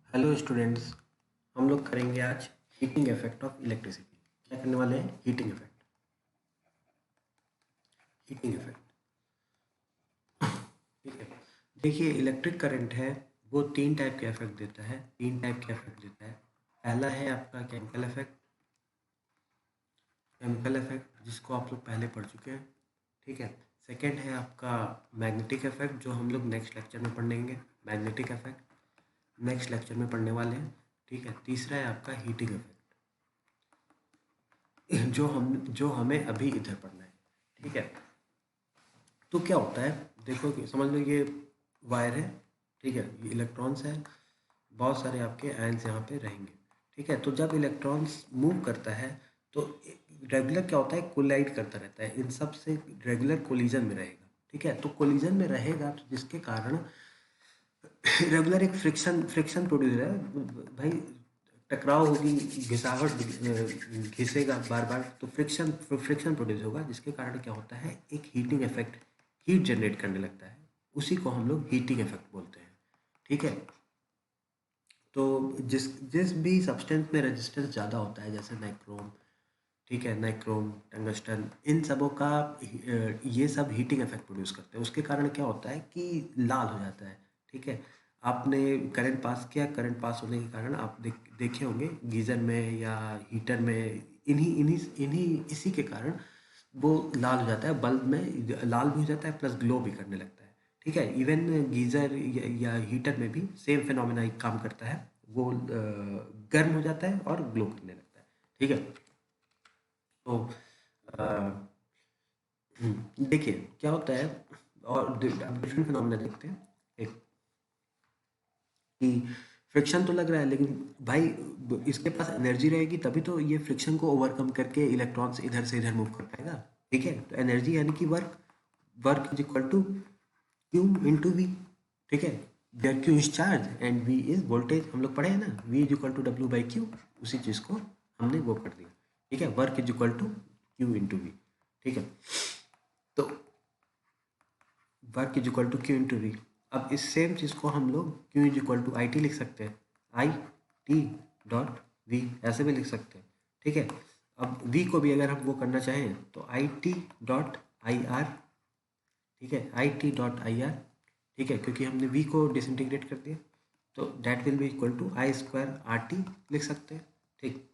Hello students. हम लोग करेंगे आज हीटिंग इफेक्ट ऑफ इलेक्ट्रिसिटी। क्या करने वाले हैं? Heating effect. हीटिंग इफेक्ट, ठीक है। देखिए, इलेक्ट्रिक करंट है वो तीन टाइप के इफेक्ट देता है। पहला है आपका केमिकल इफेक्ट। जिसको आप लोग पहले पढ़ चुके हैं, ठीक है। सेकंड है आपका मैग्नेटिक इफेक्ट, जो हम लोग नेक्स्ट लेक्चर में पढ़ेंगे। मैग्नेटिक इफेक्ट नेक्स्ट लेक्चर में पढ़ने वाले हैं, ठीक है। तीसरा है आपका हीटिंग इफेक्ट, जो हमें अभी इधर पढ़ना है, ठीक है। तो क्या होता है, देखो कि समझ लो ये वायर है, ठीक है। ये इलेक्ट्रॉन्स है, बहुत सारे आपके आयंस यहाँ पे रहेंगे, ठीक है। तो जब इलेक्ट्रॉन्स मूव करता है तो रेगुलर क्या होता है, कोलाइड करता रहता है, इन सब से रेगुलर कोलिजन में रहेगा, ठीक है। तो कोलिजन में रहेगा तो जिसके कारण रेगुलर एक फ्रिक्शन प्रोड्यूस है भाई। टकराव होगी, घिसावट, घिसेगा बार बार, तो फ्रिक्शन प्रोड्यूस होगा, जिसके कारण क्या होता है, एक हीटिंग इफेक्ट, हीट जनरेट करने लगता है। उसी को हम लोग हीटिंग इफेक्ट बोलते हैं, ठीक है। तो जिस जिस भी सब्सटेंस में रेजिस्टेंस ज़्यादा होता है, जैसे नाइक्रोम, ठीक है, नाइक्रोम, टंगस्टन, इन सबों का ये सब हीटिंग इफेक्ट प्रोड्यूस करते हैं। उसके कारण क्या होता है कि लाल हो जाता है, ठीक है। आपने करंट पास किया, करंट पास होने के कारण आप देखे होंगे गीजर में या हीटर में, इन्हीं इन्हीं इन्हीं इसी के कारण वो लाल हो जाता है, बल्ब में लाल भी हो जाता है प्लस ग्लो भी करने लगता है, ठीक है। इवन गीजर या हीटर में भी सेम फिनोमेना काम करता है, वो गर्म हो जाता है और ग्लो करने लगता है, ठीक है। तो अ, देखिए क्या होता है, और डिफरेंट फिनोमेना देखते हैं। एक कि फ्रिक्शन तो लग रहा है, लेकिन भाई इसके पास एनर्जी रहेगी तभी तो ये फ्रिक्शन को ओवरकम करके इलेक्ट्रॉन्स इधर से इधर मूव कर पाएगा, ठीक है। तो एनर्जी यानी कि work, work is equal to Q into V, ठीक है। Where Q is charge and V is voltage, हम लोग पढ़े हैं ना, V is equal to W by Q. उसी चीज़ को हमने वो कर दिया, ठीक है। Work is equal to Q into V, ठीक है। तो work is equal to Q into V. अब इस सेम चीज़ को हम लोग Q is equal to I T लिख सकते हैं, आई टी डॉट वी, ऐसे भी लिख सकते हैं, ठीक है। अब वी को भी अगर हम वो करना चाहें तो I T dot I R, ठीक है, I T dot I R, ठीक है, क्योंकि हमने वी को डिसइंटीग्रेट कर दिया, तो that will be equal to I square R T लिख सकते हैं, ठीक।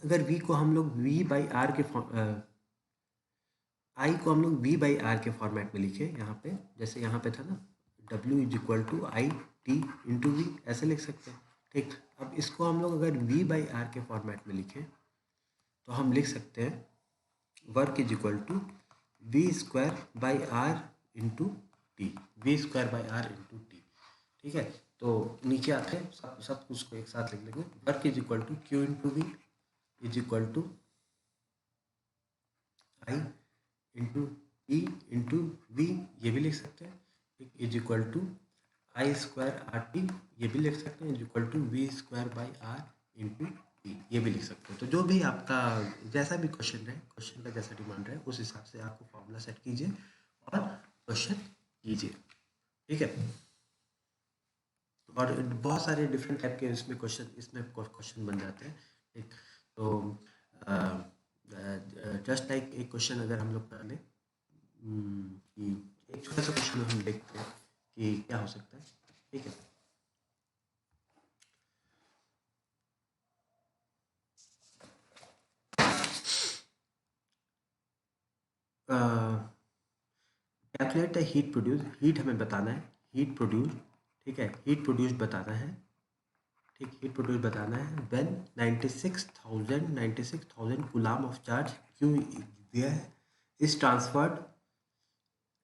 अगर वी को हम लोग वी बाई आर के आई को हम लोग वी बाई आर के फॉर्मेट में लिखे, यहाँ पे जैसे यहाँ पे था ना, W is equal to I T into V, ऐसे लिख सकते हैं, ठीक। अब इसको हम लोग अगर वी बाई आर के फॉर्मेट में लिखें तो हम लिख सकते हैं work is equal to V square by R into T, V square by R into T, ठीक है। तो नीचे आते हैं, सब कुछ को एक साथ लिख लेंगे। Work is equal to Q into V is equal to I into E into V, ये भी लिख सकते हैं, is equal to I square R T, ये भी लिख सकते हैं, is equal to V square by R into T, ये भी लिख सकते हैं। तो जो भी आपका जैसा भी क्वेश्चन रहे, क्वेश्चन का जैसा डिमांड रहे, उस हिसाब से आपको फॉर्मूला सेट कीजिए और क्वेश्चन कीजिए, ठीक है। और बहुत सारे डिफरेंट टाइप के इसमें क्वेश्चन बन जाते हैं, ठीक। तो जस्ट लाइक एक क्वेश्चन अगर हम लोग कर लें, कि एक छोटा सा क्वेश्चन हम देखते हैं कि क्या हो सकता है, ठीक है। Calculate the heat produce, heat हमें बताना है, हीट प्रोड्यूस, ठीक है, हीट प्रोड्यूस बताना है, ठीक। हीट प्रोड्यूस बताना है व्हेन 96,000 कूलाम ऑफ चार्ज क्यों दिया है, इस ट्रांसफर्ड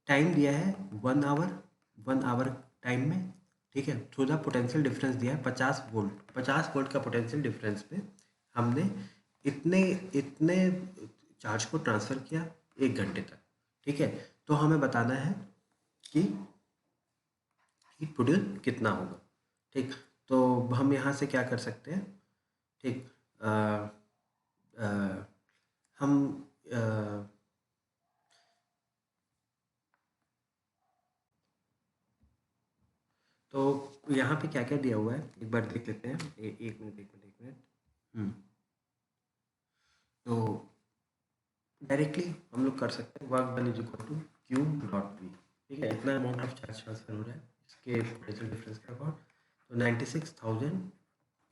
टाइम दिया है 1 आवर, 1 आवर टाइम में, ठीक है। थ्रू द पोटेंशियल डिफरेंस दिया है 50 वोल्ट, 50 वोल्ट का पोटेंशियल डिफरेंस पे हमने इतने इतने चार्ज को ट्रांसफ़र किया 1 घंटे तक, ठीक है। तो हमें बताना है कि हीट प्रोड्यूस कितना होगा, ठीक। तो हम यहाँ से क्या कर सकते हैं, ठीक। अ, अ, हम अ, तो यहाँ पे क्या क्या दिया हुआ है एक बार देख लेते हैं। एक मिनट एक मिनट एक मिनट। तो डायरेक्टली हम लोग कर सकते हैं work done is equal to Q dot V. ठीक है, इतना अमाउंट ऑफ चार्ज ट्रांसफर हो रहा है इसके पोटेंशियल डिफरेंस के अकॉर्ड। तो 96,000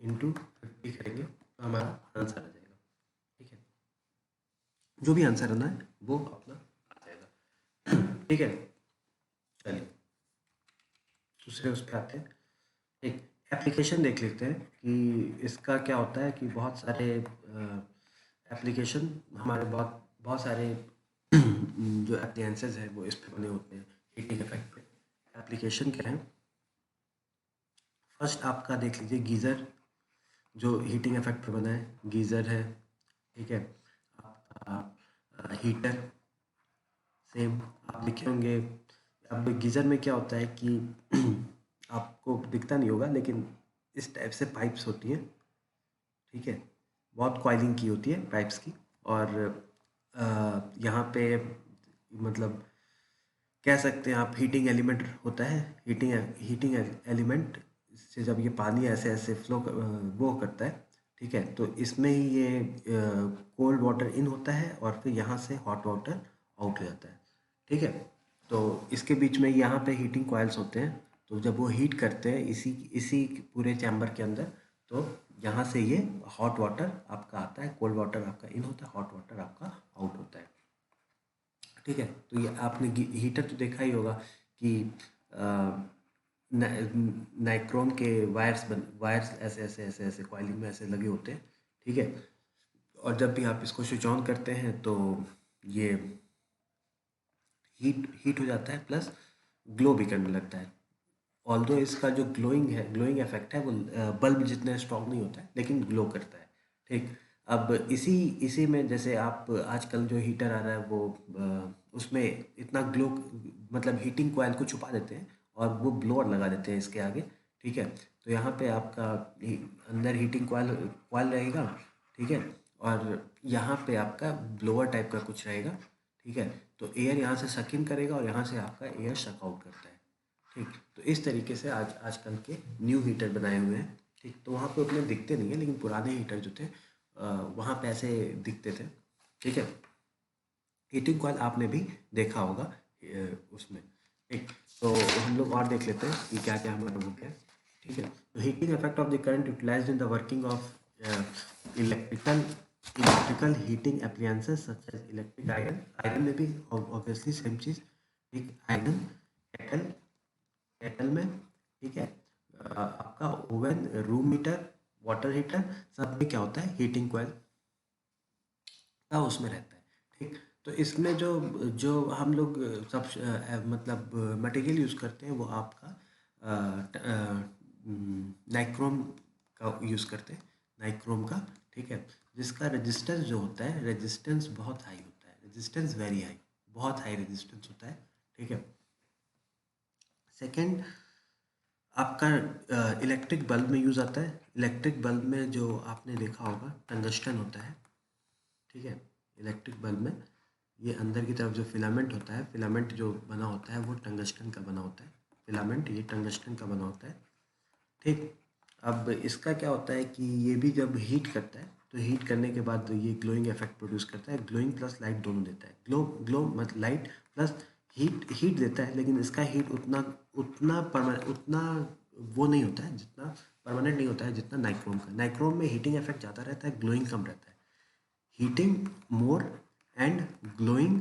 इंटू 50 करेंगे तो हमारा आंसर आ जाएगा। ठीक है, जो भी आंसर आना है वो अपना आ जाएगा। ठीक है, चलिए दूसरे उस पर आते हैं। एक एप्लीकेशन देख लेते हैं कि इसका क्या होता है कि बहुत सारे एप्लीकेशन हमारे बहुत बहुत सारे जो अप्लायंसेज हैं वो इस पे बने होते हैं हीटिंग इफेक्ट पे। एप्लीकेशन क्या है, फर्स्ट आपका देख लीजिए गीज़र जो हीटिंग इफेक्ट पे बना है, गीज़र है। ठीक है, आपका हीटर सेम आप देखे होंगे। अब गीज़र में क्या होता है कि आपको दिखता नहीं होगा लेकिन इस टाइप से पाइप्स होती हैं। ठीक है, बहुत कॉइलिंग की होती है पाइप्स की। और यहाँ पे मतलब कह सकते हैं आप हीटिंग एलिमेंट होता है। हीटिंग एलिमेंट से जब ये पानी ऐसे ऐसे फ्लो वो करता है। ठीक है, तो इसमें ही ये कोल्ड वाटर इन होता है और फिर यहाँ से हॉट वाटर आउट हो जाता है। ठीक है, तो इसके बीच में यहाँ पे हीटिंग कॉइल्स होते हैं। तो जब वो हीट करते हैं इसी इसी पूरे चैम्बर के अंदर, तो यहाँ से ये हॉट वाटर आपका आता है, कोल्ड वाटर आपका इन होता है, हॉट वाटर आपका आउट होता है। ठीक है, तो ये आपने हीटर तो देखा ही होगा कि नाइक्रोम के वायर्स ऐसे ऐसे ऐसे ऐसे कॉइलिंग में ऐसे लगे होते हैं। ठीक है, और जब भी आप इसको स्विच ऑन करते हैं तो ये हीट हीट हो जाता है प्लस ग्लो भी करने लगता है। ऑल्दो इसका जो ग्लोइंग इफेक्ट है वो बल्ब जितना स्ट्रॉन्ग नहीं होता है लेकिन ग्लो करता है। ठीक, अब इसी इसी में जैसे आप आजकल जो हीटर आ रहा है वो उसमें इतना ग्लो मतलब हीटिंग कॉइल को छुपा देते हैं और वो ब्लोअर लगा देते हैं इसके आगे। ठीक है, तो यहाँ पे आपका अंदर हीटिंग कॉइल कॉइल रहेगा। ठीक है, और यहाँ पे आपका ब्लोअर टाइप का कुछ रहेगा। ठीक है, तो एयर यहाँ से सक इन करेगा और यहाँ से आपका एयर शक आउट करता है। ठीक, तो इस तरीके से आजकल के न्यू हीटर बनाए हुए हैं। ठीक, तो वहाँ पे उतने दिखते नहीं है लेकिन पुराने हीटर जो थे वहाँ पे ऐसे दिखते थे। ठीक है, हीटिंग कॉइल आपने भी देखा होगा उसमें। ठीक, तो हम लोग और देख लेते हैं कि क्या क्या हमारा हो गया। ठीक है, तो heating effect of the current utilized in the working of electrical heating appliances such as electric iron. Iron में भी ऑब्वियसली सेम चीज़। ठीक, आयरन केटल केटल में। ठीक है, आपका oven, room heater, water heater, सब में क्या होता है हीटिंग कॉइल का उसमें रहता है। ठीक, तो इसमें जो जो हम लोग सब मतलब मटेरियल यूज़ करते हैं वो आपका नाइक्रोम का यूज़ करते हैं, नाइक्रोम का। ठीक है, जिसका रेजिस्टेंस जो होता है, रेजिस्टेंस बहुत हाई होता है, रेजिस्टेंस वेरी हाई, बहुत हाई रेजिस्टेंस होता है। ठीक है, सेकेंड आपका इलेक्ट्रिक बल्ब में यूज़ आता है। इलेक्ट्रिक बल्ब में जो आपने देखा होगा टंगस्टन होता है। ठीक है, इलेक्ट्रिक बल्ब में ये अंदर की तरफ जो फिलामेंट होता है, फिलामेंट जो बना होता है वो टंगस्टन का बना होता है। फिलामेंट ये टंगस्टन का बना होता है। ठीक, अब इसका क्या होता है कि ये भी जब हीट करता है तो हीट करने के बाद ये ग्लोइंग इफेक्ट प्रोड्यूस करता है। ग्लोइंग प्लस लाइट दोनों देता है। ग्लो ग्लो मतलब लाइट प्लस हीट देता है, लेकिन इसका हीट उतना उतना वो नहीं होता है, जितना परमानेंट नहीं होता है जितना नाइक्रोम का। नाइक्रोम में हीटिंग इफेक्ट ज़्यादा रहता है, ग्लोइंग कम रहता है। Heating more and glowing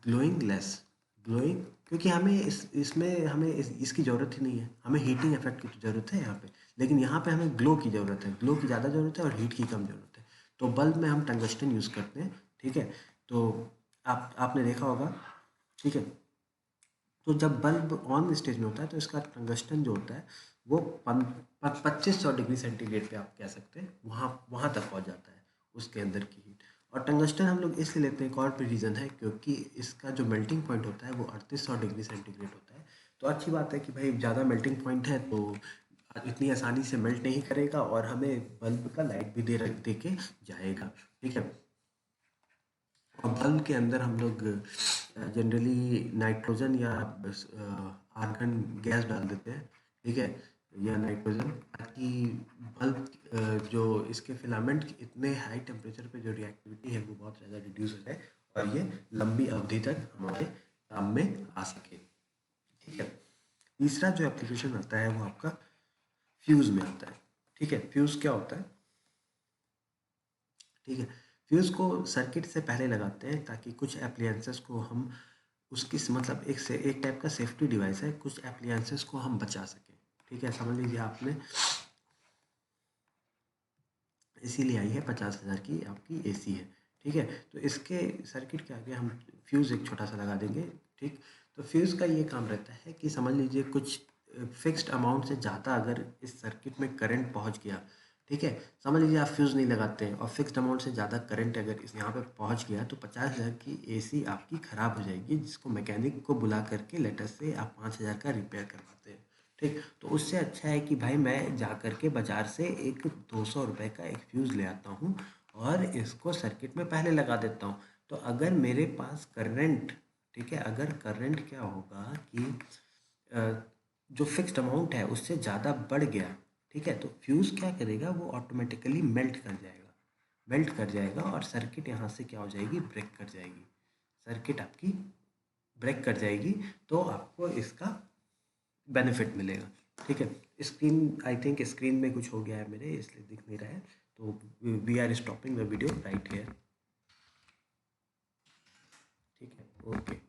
glowing less. Glowing क्योंकि हमें इसमें हमें इसकी ज़रूरत ही नहीं है, हमें हीटिंग इफेक्ट की ज़रूरत है यहाँ पे। लेकिन यहाँ पे हमें ग्लो की ज़रूरत है, ग्लो की ज़्यादा ज़रूरत है और हीट की कम ज़रूरत है। तो बल्ब में हम टंगस्टन यूज़ करते हैं। ठीक है, तो आपने देखा होगा। ठीक है, तो जब बल्ब ऑन स्टेज में होता है तो इसका टंगस्टन जो होता है वो 2500 डिग्री सेंटीग्रेड पे आप कह सकते हैं, वहाँ वहाँ तक पहुँच जाता है उसके अंदर की हीट। और टंगस्टन हम लोग इसलिए लेते हैं, एक और भी रीज़न है, क्योंकि इसका जो मेल्टिंग पॉइंट होता है वो 3800 डिग्री सेंटीग्रेड होता है। तो अच्छी बात है कि भाई ज़्यादा मेल्टिंग पॉइंट है तो इतनी आसानी से मेल्ट नहीं करेगा और हमें बल्ब का लाइट भी दे के जाएगा। ठीक है, और बल्ब के अंदर हम लोग जनरली नाइट्रोजन या आर्गन गैस डाल देते हैं। ठीक है, या नाइट्रोजन, ताकि बल्ब जो इसके फिलामेंट इतने हाई टेम्परेचर पे जो रिएक्टिविटी है वो बहुत ज़्यादा रिड्यूस हो जाए और ये लंबी अवधि तक हमारे काम में आ सके। ठीक है, तीसरा जो एप्लीकेशन आता है वो आपका फ्यूज़ में आता है। ठीक है, फ्यूज़ क्या होता है? ठीक है, फ्यूज़ को सर्किट से पहले लगाते हैं ताकि कुछ एप्लियंसेस को हम उसकी मतलब एक टाइप का सेफ्टी डिवाइस है, कुछ एप्लियंसेस को हम बचा सकें। ठीक है, समझ लीजिए आपने एसी ले आई है, 50,000 की आपकी एसी है। ठीक है, तो इसके सर्किट के आगे हम फ्यूज़ एक छोटा सा लगा देंगे। ठीक, तो फ्यूज़ का ये काम रहता है कि समझ लीजिए कुछ फिक्स्ड अमाउंट से ज़्यादा अगर इस सर्किट में करंट पहुंच गया, ठीक है, समझ लीजिए आप फ्यूज़ नहीं लगाते हैं और फिक्स्ड अमाउंट से ज़्यादा करंट अगर इस यहाँ पे पहुंच गया तो 50,000 की एसी आपकी ख़राब हो जाएगी, जिसको मैकेनिक को बुला करके लेटर से आप 5,000 का रिपेयर करवाते हैं। ठीक, तो उससे अच्छा है कि भाई मैं जा कर के बाज़ार से एक 200 रुपए का एक फ्यूज़ ले आता हूँ और इसको सर्किट में पहले लगा देता हूँ। तो अगर मेरे पास करंट, ठीक है, अगर करंट क्या होगा कि जो फिक्स्ड अमाउंट है उससे ज़्यादा बढ़ गया, ठीक है, तो फ्यूज़ क्या करेगा, वो ऑटोमेटिकली मेल्ट कर जाएगा और सर्किट यहाँ से क्या हो जाएगी, ब्रेक कर जाएगी। सर्किट आपकी ब्रेक कर जाएगी, तो आपको इसका बेनिफिट मिलेगा। ठीक है, स्क्रीन आई थिंक स्क्रीन में कुछ हो गया है मेरे, इसलिए दिख नहीं रहा है, तो we are stopping the video right here. ठीक है, ओके।